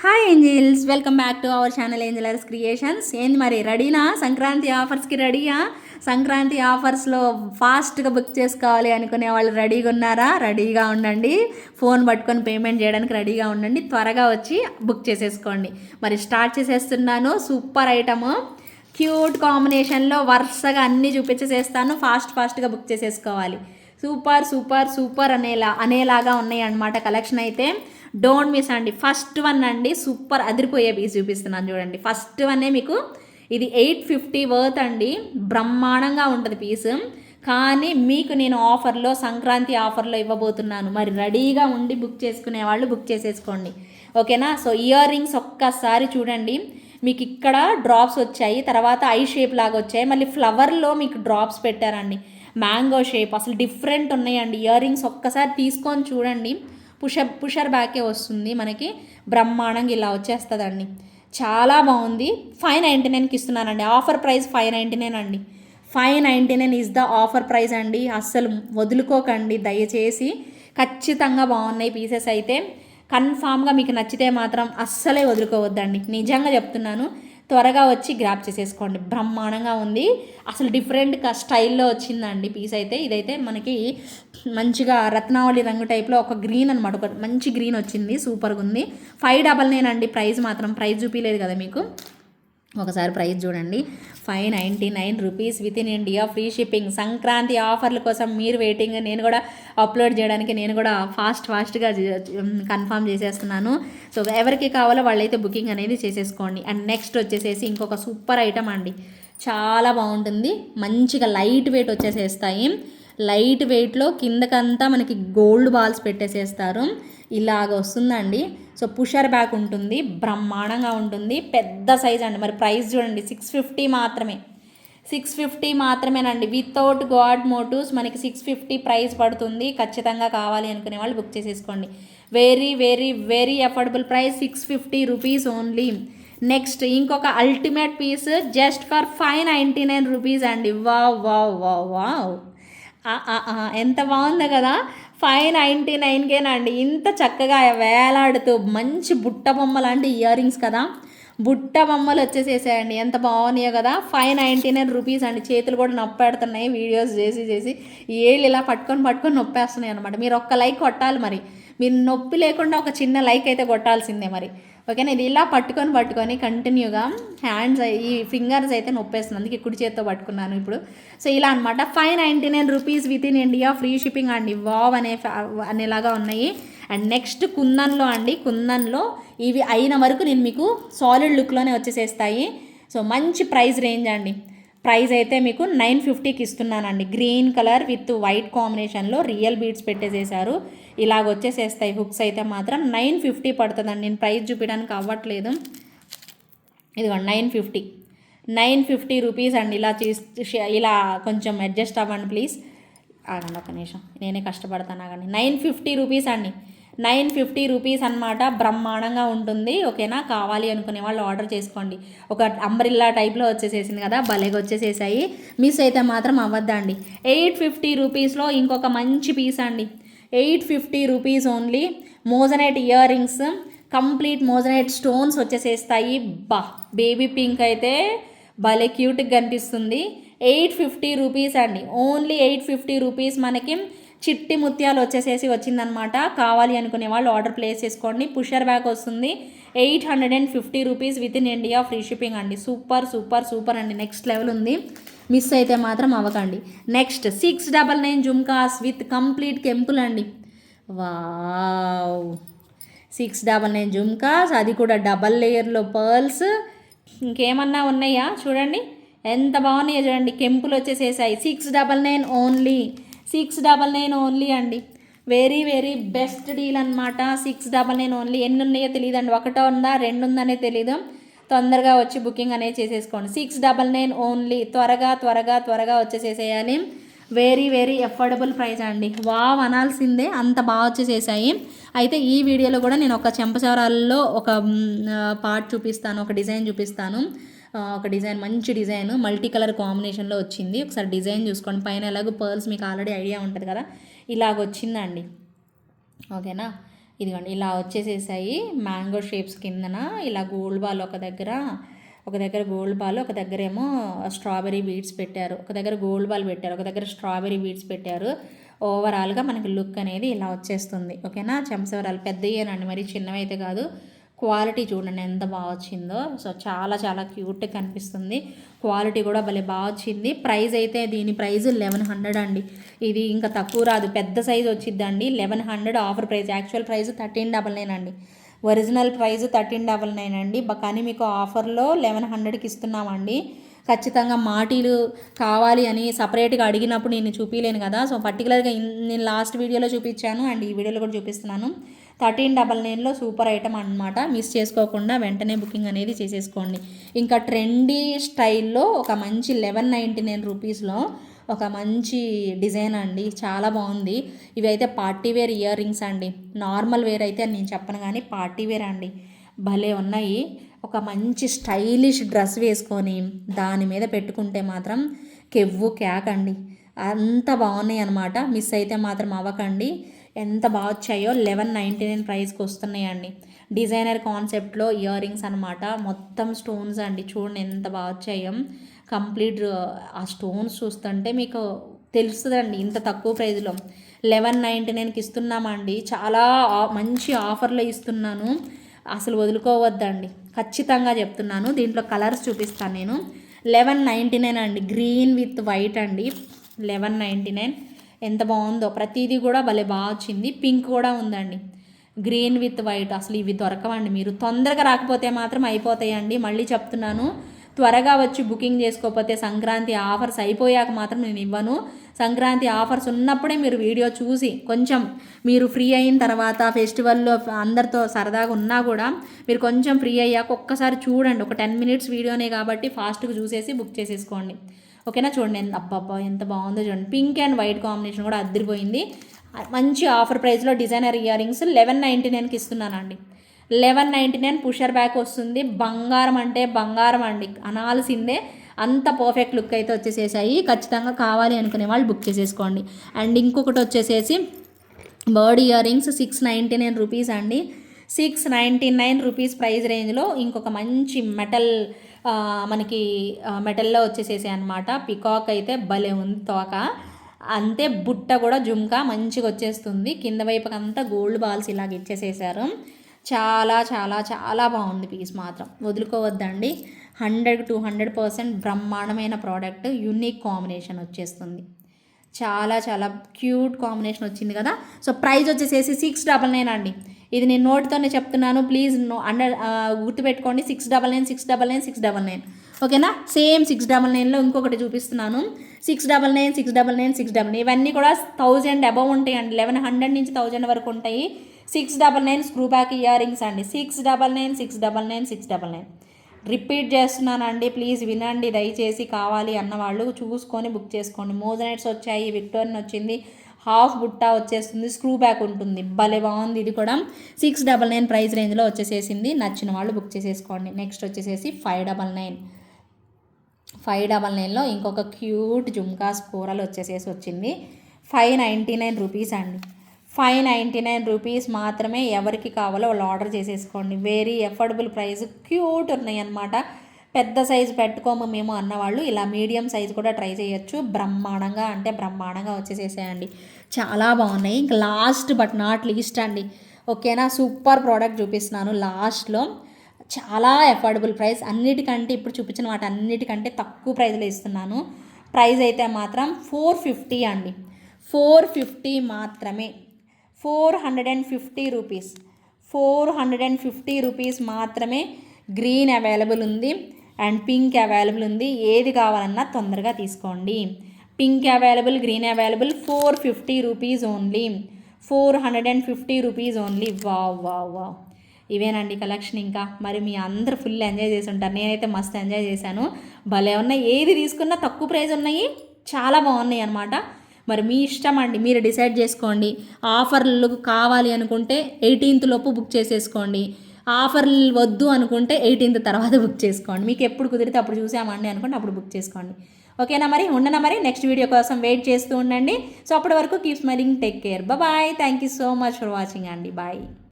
Hi angels, welcome back to our channel angelers creations. ఏంది మరి రెడీనా? సంక్రాంతి ఆఫర్స్కి రెడీయా? సంక్రాంతి ఆఫర్స్లో ఫాస్ట్గా బుక్ చేసుకోవాలి అనుకునే వాళ్ళు రెడీగా ఉన్నారా? రెడీగా ఉండండి. ఫోన్ పట్టుకొని పేమెంట్ చేయడానికి రెడీగా ఉండండి. త్వరగా వచ్చి బుక్ చేసేసుకోండి. మరి స్టార్ట్ చేసేస్తున్నాను. సూపర్ ఐటము, క్యూట్ కాంబినేషన్లో వరుసగా అన్నీ చూపించేసేస్తాను. ఫాస్ట్గా బుక్ చేసేసుకోవాలి. సూపర్ సూపర్ సూపర్ అనేలాగా ఉన్నాయి అన్నమాట కలెక్షన్ అయితే. డోంట్ మిస్ అండి. ఫస్ట్ వన్ అండి, సూపర్ అదిరిపోయే పీస్ చూపిస్తున్నాను చూడండి. ఫస్ట్ వన్నే మీకు ఇది 850 వర్త్ అండి. బ్రహ్మాండంగా ఉంటుంది పీసు. కానీ మీకు నేను ఆఫర్లో, సంక్రాంతి ఆఫర్లో ఇవ్వబోతున్నాను. మరి రెడీగా ఉండి బుక్ చేసుకునే వాళ్ళు బుక్ చేసేసుకోండి, ఓకేనా? సో ఇయర్ రింగ్స్ ఒక్కసారి చూడండి. మీకు ఇక్కడ డ్రాప్స్ వచ్చాయి, తర్వాత ఐ షేప్ లాగా వచ్చాయి, మళ్ళీ ఫ్లవర్లో మీకు డ్రాప్స్ పెట్టారండి, మ్యాంగో షేప్. అసలు డిఫరెంట్ ఉన్నాయండి ఇయర్ రింగ్స్. ఒక్కసారి తీసుకొని చూడండి. పుషర్ బ్యాకే వస్తుంది మనకి. బ్రహ్మాండంగా ఇలా వచ్చేస్తుందండి. చాలా బాగుంది. 599కి ఇస్తున్నానండి. ఆఫర్ ప్రైస్ 599 అండి. 599 ఈజ్ ద ఆఫర్ ప్రైస్ అండి. అస్సలు వదులుకోకండి దయచేసి. ఖచ్చితంగా బాగున్నాయి పీసెస్ అయితే. కన్ఫామ్గా మీకు నచ్చితే మాత్రం అస్సలే వదులుకోవద్దండి, నిజంగా చెప్తున్నాను. త్వరగా వచ్చి గ్రాప్ చేసేసుకోండి. బ్రహ్మాండంగా ఉంది. అసలు డిఫరెంట్ స్టైల్లో వచ్చిందండి పీస్ అయితే. ఇదైతే మనకి మంచిగా రత్నావళి రంగు టైప్లో ఒక గ్రీన్ అనమాట, ఒక మంచి గ్రీన్ వచ్చింది. సూపర్గా ఉంది. 599 అండి ప్రైస్. మాత్రం ప్రైస్ చూపించలేదు కదా మీకు. ఒకసారి ప్రైస్ చూడండి. 599 rupees with in India, free shipping. Sankranti ఆఫర్ల కోసం మీరు వెయిటింగ్. నేను కూడా అప్లోడ్ చేయడానికి నేను కూడా ఫాస్ట్గా కన్ఫర్మ్ చేసేస్తున్నాను. సో ఎవరికి కావాలో వాళ్ళైతే బుకింగ్ అనేది చేసేసుకోండి. అండ్ నెక్స్ట్ వచ్చేసేసి ఇంకొక సూపర్ ఐటమ్ అండి. చాలా బాగుంటుంది. మంచిగా లైట్ వెయిట్ వచ్చేసేస్తాయి. లైట్ వెయిట్లో కిందకంతా మనకి గోల్డ్ బాల్స్ పెట్టేసేస్తారు. ఇలాగ వస్తుందండి. సో పుషర్ బ్యాక్ ఉంటుంది. బ్రహ్మాండంగా ఉంటుంది. పెద్ద సైజ్ అండి. మరి ప్రైస్ చూడండి, 650 మాత్రమే. 650 మాత్రమేనండి. వితౌట్ గాడ్ మోటివ్స్ మనకి 650 ప్రైస్ పడుతుంది. ఖచ్చితంగా కావాలి అనుకునే వాళ్ళు బుక్ చేసేసుకోండి. Very very very affordable price, 650 rupees only. Next ఇంకొక ultimate piece just for 599 rupees అండి. వావ్ వావ్ వావ్ వావ్, ఎంత బాగుందో కదా. 599కేనండి. ఇంత చక్కగా వేలాడుతూ మంచి బుట్ట బొమ్మ లాంటి ఇయర్ రింగ్స్ కదా. బుట్ట బొమ్మలు వచ్చేసేసాయండి. ఎంత బాగున్నాయో కదా. 599 రూపీస్ అండి. చేతులు కూడా నొప్పెడుతున్నాయి వీడియోస్ చేసి. ఏళ్ళు ఇలా పట్టుకొని నొప్పేస్తున్నాయి అనమాట. మీరు ఒక్క లైక్ కొట్టాలి మరి. మీరు నొప్పి లేకుండా ఒక చిన్న లైక్ అయితే కొట్టాల్సిందే మరి, ఓకేనా? ఇది ఇలా పట్టుకొని కంటిన్యూగా హ్యాండ్స్, ఈ ఫింగర్స్ అయితే నొప్పేస్తుంది, అందుకే కుడి చేత్తో పట్టుకున్నాను ఇప్పుడు. సో ఇలా అనమాట. 599 rupees with in India, free shipping అండి. వావ్ అనేలాగా ఉన్నాయి. అండ్ నెక్స్ట్ కుందన్లో అండి. కుందన్లో ఇవి అయిన వరకు నేను మీకు సాలిడ్ లుక్లోనే వచ్చేసేస్తాయి. సో మంచి ప్రైస్ రేంజ్ అండి. ప్రైస్ అయితే మీకు 950కి ఇస్తున్నానండి. గ్రీన్ కలర్ విత్ వైట్ కాంబినేషన్లో రియల్ బీడ్స్ పెట్టేసేసారు. ఇలాగ వచ్చేసేస్తాయి హుక్స్ అయితే మాత్రం. 950 పడుతుందండి. నేను ప్రైస్ చూపించడానికి అవ్వట్లేదు. ఇదిగోండి 950 రూపీస్ అండి. ఇలా కొంచెం అడ్జస్ట్ అవ్వండి ప్లీజ్. ఆగండి ఒక నిమిషం, నేనే కష్టపడతాను, ఆగండి. 950 రూపీస్ అండి. 950 రూపీస్ అనమాట. బ్రహ్మాండంగా ఉంటుంది, ఓకేనా? కావాలి అనుకునే వాళ్ళు ఆర్డర్ చేసుకోండి. ఒక అంబ్రిల్లా టైప్లో వచ్చేసేసింది కదా, భలేగా వచ్చేసేసాయి. మిస్ అయితే మాత్రం అవ్వద్దండి. 850 రూపీస్లో ఇంకొక మంచి పీస్ అండి. 850 rupees only. Moissanite ear rings, complete moissanite stones వచ్చేసేస్తాయి. బేబీ పింక్ అయితే భలే క్యూట్గా కనిపిస్తుంది. 850 రూపీస్ అండి. ఓన్లీ 850 రూపీస్ మనకి చిట్టి ముత్యాలు వచ్చేసేసి వచ్చిందనమాట. కావాలి అనుకునే వాళ్ళు ఆర్డర్ ప్లేస్ చేసుకోండి. పుషర్ బ్యాక్ వస్తుంది. 850 rupees with in India, free shipping అండి. సూపర్ సూపర్ సూపర్ అండి. నెక్స్ట్ లెవెల్ ఉంది. మిస్ అయితే మాత్రం అవ్వకండి. నెక్స్ట్ 699 జుమ్కాస్ విత్ కంప్లీట్ కెంపుల్ అండి. వావ్, 699 జుమ్కాస్, అది కూడా డబల్ లేయర్లో పర్ల్స్. ఇంకేమన్నా ఉన్నాయా చూడండి, ఎంత బాగున్నాయో చూడండి. కెంపులు వచ్చేసేసాయి. 699 ఓన్లీ. 699 ఓన్లీ అండి. వెరీ వెరీ బెస్ట్ డీల్ అనమాట. 699 ఓన్లీ. ఎన్ని ఉన్నాయో తెలియదండి. ఒకటో ఉందా, రెండు ఉందనే తెలీదు. తొందరగా వచ్చి బుకింగ్ అనేది చేసేసుకోండి. 699 ఓన్లీ. త్వరగా వచ్చేసేసేయాలి. వెరీ వెరీ అఫోర్డబుల్ ప్రైస్ అండి. వావ్ అనాల్సిందే, అంత బాగా వచ్చేసేసాయి. అయితే ఈ వీడియోలో కూడా నేను ఒక చెంపసవరాల్లో ఒక పార్ట్ చూపిస్తాను, ఒక డిజైన్ చూపిస్తాను. ఒక డిజైన్, మంచి డిజైన్, మల్టీ కలర్ కాంబినేషన్లో వచ్చింది. ఒకసారి డిజైన్ చూసుకోండి. పైన ఎలాగో పర్ల్స్ మీకు ఆల్రెడీ ఐడియా ఉంటుంది కదా, ఇలాగ వచ్చిందండి, ఓకేనా? ఇదిగోండి ఇలా వచ్చేసేసాయి మ్యాంగో షేప్స్ కిందన. ఇలా గోల్డ్ బాల్ ఒక దగ్గర గోల్డ్ బాల్, ఒక దగ్గర ఏమో స్ట్రాబెరీ బీడ్స్ పెట్టారు, ఒక దగ్గర గోల్డ్ బాల్ పెట్టారు, ఒక దగ్గర స్ట్రాబెరీ బీడ్స్ పెట్టారు. ఓవరాల్గా మనకి లుక్ అనేది ఇలా వచ్చేస్తుంది. ఓకేనా, చెంచవరాలు పెద్దయ్యేనండి, మరి చిన్నవైతే కాదు. క్వాలిటీ చూడండి ఎంత బాగా వచ్చిందో. సో చాలా చాలా క్యూట్గా కనిపిస్తుంది. క్వాలిటీ కూడా భలే బాగా వచ్చింది. ప్రైస్ అయితే దీని ప్రైస్ 1100 అండి. ఇది ఇంకా తక్కువ రాదు, పెద్ద సైజు వచ్చిద్దండి. 1100 ఆఫర్ ప్రైస్. యాక్చువల్ ప్రైస్ 1399 అండి. ఒరిజినల్ ప్రైస్ 1399 అండి. కానీ మీకు ఆఫర్లో 1100కి ఇస్తున్నామండి. ఖచ్చితంగా మాటీలు కావాలి అని సపరేట్గా అడిగినప్పుడు నేను చూపించలేను కదా. సో పర్టికులర్గా నేను లాస్ట్ వీడియోలో చూపించాను అండ్ ఈ వీడియోలో కూడా చూపిస్తున్నాను. 1399లో సూపర్ ఐటమ్ అనమాట. మిస్ చేసుకోకుండా వెంటనే బుకింగ్ అనేది చేసేసుకోండి. ఇంకా ట్రెండీ స్టైల్లో ఒక మంచి 1199 రూపీస్లో ఒక మంచి డిజైన్ అండి, చాలా బాగుంది. ఇవి అయితే పార్టీ వేర్ ఇయర్ రింగ్స్ అండి. నార్మల్ వేర్ అయితే నేను చెప్పను కానీ పార్టీ వేర్ అండి, భలే ఉన్నాయి. ఒక మంచి స్టైలిష్ డ్రెస్ వేసుకొని దాని మీద పెట్టుకుంటే మాత్రం కెవ్వు క్యాక్ అండి, అంత బాగున్నాయి అనమాట. మిస్ అయితే మాత్రం అవ్వకండి. ఎంత బాగా వచ్చాయో. 1199 ప్రైస్కి వస్తున్నాయండి. డిజైనర్ కాన్సెప్ట్లో ఇయర్ రింగ్స్ అనమాట, మొత్తం స్టోన్స్ అండి. చూడండి ఎంత బాగా వచ్చాయో. కంప్లీట్ ఆ స్టోన్స్ చూస్తుంటే మీకు తెలుస్తుందండి ఇంత తక్కువ ప్రైస్లో 1199కి ఇస్తున్నామండి. చాలా మంచి ఆఫర్లో ఇస్తున్నాను, అసలు వదులుకోవద్దండి, ఖచ్చితంగా చెప్తున్నాను. దీంట్లో కలర్స్ చూపిస్తాను నేను. 1199 అండి, గ్రీన్ విత్ వైట్ అండి. 1199 ఎంత బాగుందో. ప్రతిదీ కూడా భలే బాగా వచ్చింది. పింక్ కూడా ఉందండి, గ్రీన్ విత్ వైట్. అసలు ఇవి దొరకవండి, మీరు తొందరగా రాకపోతే మాత్రం అయిపోతాయండి. మళ్ళీ చెప్తున్నాను, త్వరగా వచ్చి బుకింగ్ చేసుకోకపోతే సంక్రాంతి ఆఫర్స్ అయిపోయాక మాత్రం నేను ఇవ్వను. సంక్రాంతి ఆఫర్స్ ఉన్నప్పుడే మీరు వీడియో చూసి కొంచెం మీరు ఫ్రీ అయిన తర్వాత ఫెస్టివల్లో అందరితో సరదాగా ఉన్నా కూడా మీరు కొంచెం ఫ్రీ అయ్యాక ఒక్కసారి చూడండి. ఒక 10 మినిట్స్ వీడియోనే కాబట్టి ఫాస్ట్గా చూసేసి బుక్ చేసేసుకోండి. ఓకేనా, చూడండి అబ్బబ్బా ఎంత బాగుందో చూడండి. పింక్ అండ్ వైట్ కాంబినేషన్ కూడా అదిరిపోయింది. మంచి ఆఫర్ ప్రైస్లో డిజైనర్ ఇయర్ రింగ్స్ 1199కి ఇస్తున్నానండి. 1199 పుషర్ బ్యాక్ వస్తుంది. బంగారం అంటే బంగారం అండి, అనాల్సిందే. అంత పర్ఫెక్ట్ లుక్ అయితే వచ్చేసేసాయి. ఖచ్చితంగా కావాలి అనుకునే వాళ్ళు బుక్ చేసేసుకోండి. అండ్ ఇంకొకటి వచ్చేసేసి బర్డ్ ఇయర్ రింగ్స్ 699 రూపీస్ అండి. 699 రూపీస్ ప్రైస్ రేంజ్లో ఇంకొక మంచి మెటల్ మనకి మెటల్లో వచ్చేసేసి అనమాట. పికాక్ అయితే భలే ఉంది తోక, అంతే బుట్ట కూడా జుమ్కా మంచిగా వచ్చేస్తుంది. కింద వైపుకి అంతా గోల్డ్ బాల్స్ ఇలాగ ఇచ్చేసేసారు. చాలా చాలా చాలా బాగుంది పీస్, మాత్రం వదులుకోవద్దండి. 100% బ్రహ్మాండమైన ప్రోడక్ట్. యూనిక్ కాంబినేషన్ వచ్చేస్తుంది, చాలా చాలా క్యూట్ కాంబినేషన్ వచ్చింది కదా. సో ప్రైస్ వచ్చేసేసి 699 అండి. ఇది నేను నోట్తోనే చెప్తున్నాను, ప్లీజ్ గుర్తుపెట్టుకోండి. 699 699 699. ఓకేనా, సేమ్ 699లో ఇంకొకటి చూపిస్తున్నాను. 699 699 699 ఇవన్నీ కూడా 1000 అబవ్ ఉంటాయండి. 1100 నుంచి 1000 వరకు ఉంటాయి. 699 స్క్రూ బ్యాక్ ఇయర్ రింగ్స్ అండి. 699 699 699 రిపీట్ చేస్తున్నానండి, ప్లీజ్ వినండి దయచేసి. కావాలి అన్నవాళ్ళు చూసుకొని బుక్ చేసుకోండి. మోజనైట్స్ వచ్చాయి, విక్టోరియన్ వచ్చింది, హాఫ్ బుట్ట వచ్చేస్తుంది, స్క్రూ బ్యాక్ ఉంటుంది, భలే బాగుంది. ఇది కూడా 699 ప్రైస్ రేంజ్లో వచ్చేసేసింది. నచ్చిన వాళ్ళు బుక్ చేసేసుకోండి. నెక్స్ట్ వచ్చేసేసి 599లో ఇంకొక క్యూట్ జుమ్కాస్ కూరలు వచ్చేసేసి వచ్చింది. 599 రూపీస్ అండి. 599 రూపీస్ మాత్రమే. ఎవరికి కావాలో వాళ్ళు ఆర్డర్ చేసేసుకోండి. వెరీ ఎఫోర్డబుల్ ప్రైస్, క్యూట్ ఉన్నాయి అన్నమాట. పెద్ద సైజు పెట్టుకోము మేము అన్నవాళ్ళు ఇలా మీడియం సైజు కూడా ట్రై చేయొచ్చు. బ్రహ్మాండంగా అంటే బ్రహ్మాండంగా వచ్చేసేసాయండి, చాలా బాగున్నాయి. ఇంకా లాస్ట్ బట్ నాట్ లీస్ట్ అండి, ఓకేనా, సూపర్ ప్రోడక్ట్ చూపిస్తున్నాను లాస్ట్లో. చాలా ఎఫోర్డబుల్ ప్రైస్, అన్నిటికంటే ఇప్పుడు చూపించిన వాటి అన్నిటికంటే తక్కువ ప్రైస్లో ఇస్తున్నాను. ప్రైస్ అయితే మాత్రం 450 అండి. 450 మాత్రమే. 450 రూపీస్. 450 రూపీస్ మాత్రమే. గ్రీన్ అవైలబుల్ ఉంది అండ్ పింక్ అవైలబుల్ ఉంది. ఏది కావాలన్నా తొందరగా తీసుకోండి. Pink available, green available. 450 rupees only. 450 rupees only. Wow wow wow, ఇవేనండి కలెక్షన్. ఇంకా మరి మీ అందరూ ఫుల్ ఎంజాయ్ చేసి ఉంటారు, నేనైతే మస్తు ఎంజాయ్ చేశాను. భలే ఉన్నాయి, ఏది తీసుకున్నా తక్కువ ప్రైస్ ఉన్నాయి, చాలా బాగున్నాయి అన్నమాట. మరి మీ ఇష్టం అండి, మీరు డిసైడ్ చేసుకోండి. ఆఫర్లు కావాలి అనుకుంటే 18th లోపు బుక్ చేసేసుకోండి. ఆఫర్లు వద్దు అనుకుంటే 18th తర్వాత బుక్ చేసుకోండి. మీకు ఎప్పుడు కుదిరితే అప్పుడు చూసామండి అనుకుంటే అప్పుడు బుక్ చేసుకోండి. ఓకేనా, మరి ఉండనా, మరి నెక్స్ట్ వీడియో కోసం వెయిట్ చేస్తూ ఉండండి. సో అప్పటి వరకు keep smiling, take care, bye. Thank you so much for watching అండి, బాయ్.